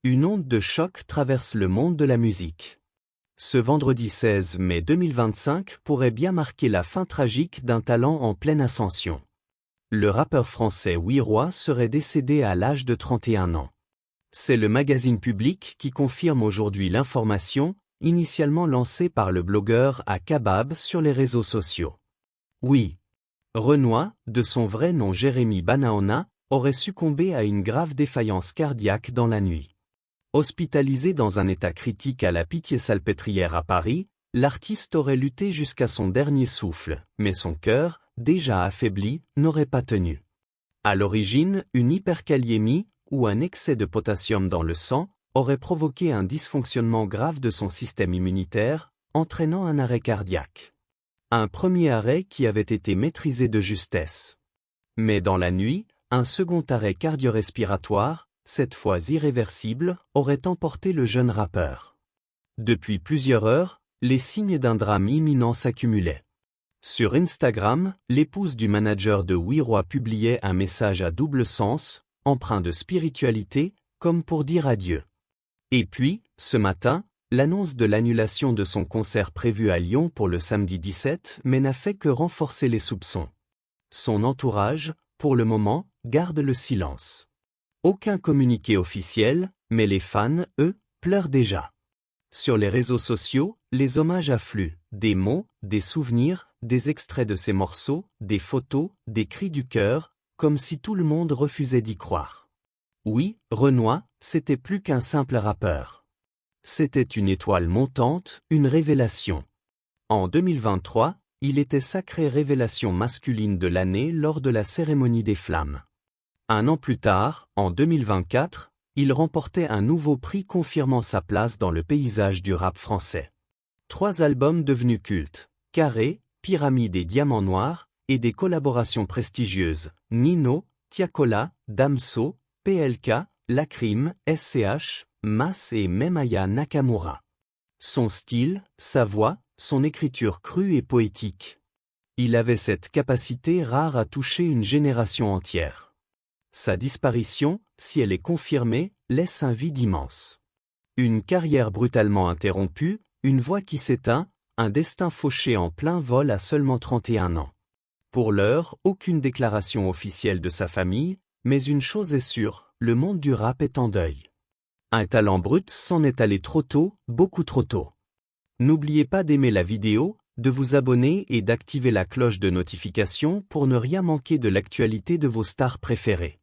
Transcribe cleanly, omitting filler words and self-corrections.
Une onde de choc traverse le monde de la musique. Ce vendredi 16 mai 2025 pourrait bien marquer la fin tragique d'un talent en pleine ascension. Le rappeur français WIROI serait décédé à l'âge de 31 ans. C'est le magazine Public qui confirme aujourd'hui l'information, initialement lancée par le blogueur Akabab sur les réseaux sociaux. Oui. Renoir, de son vrai nom Jérémy Banaona, aurait succombé à une grave défaillance cardiaque dans la nuit. Hospitalisé dans un état critique à la Pitié-Salpêtrière à Paris, l'artiste aurait lutté jusqu'à son dernier souffle, mais son cœur, déjà affaibli, n'aurait pas tenu. À l'origine, une hyperkaliémie, ou un excès de potassium dans le sang, aurait provoqué un dysfonctionnement grave de son système immunitaire, entraînant un arrêt cardiaque. Un premier arrêt qui avait été maîtrisé de justesse. Mais dans la nuit, un second arrêt cardio-respiratoire, cette fois irréversible, aurait emporté le jeune rappeur. Depuis plusieurs heures, les signes d'un drame imminent s'accumulaient. Sur Instagram, l'épouse du manager de WIROI publiait un message à double sens, empreint de spiritualité, comme pour dire adieu. Et puis, ce matin, l'annonce de l'annulation de son concert prévu à Lyon pour le samedi 17 mai n'a fait que renforcer les soupçons. Son entourage, pour le moment, garde le silence. Aucun communiqué officiel, mais les fans, eux, pleurent déjà. Sur les réseaux sociaux, les hommages affluent, des mots, des souvenirs, des extraits de ces morceaux, des photos, des cris du cœur, comme si tout le monde refusait d'y croire. Oui, Renoir, c'était plus qu'un simple rappeur. C'était une étoile montante, une révélation. En 2023, il était sacré révélation masculine de l'année lors de la cérémonie des Flammes. Un an plus tard, en 2024, il remportait un nouveau prix confirmant sa place dans le paysage du rap français. 3 albums devenus cultes, Carré, Pyramide et Diamant Noir, et des collaborations prestigieuses, Nino, Tiakola, Damso, PLK, Lacrim, SCH, Mass et même Aya Nakamura. Son style, sa voix, son écriture crue et poétique. Il avait cette capacité rare à toucher une génération entière. Sa disparition, si elle est confirmée, laisse un vide immense. Une carrière brutalement interrompue, une voix qui s'éteint, un destin fauché en plein vol à seulement 31 ans. Pour l'heure, aucune déclaration officielle de sa famille, mais une chose est sûre, le monde du rap est en deuil. Un talent brut s'en est allé trop tôt, beaucoup trop tôt. N'oubliez pas d'aimer la vidéo, de vous abonner et d'activer la cloche de notification pour ne rien manquer de l'actualité de vos stars préférées.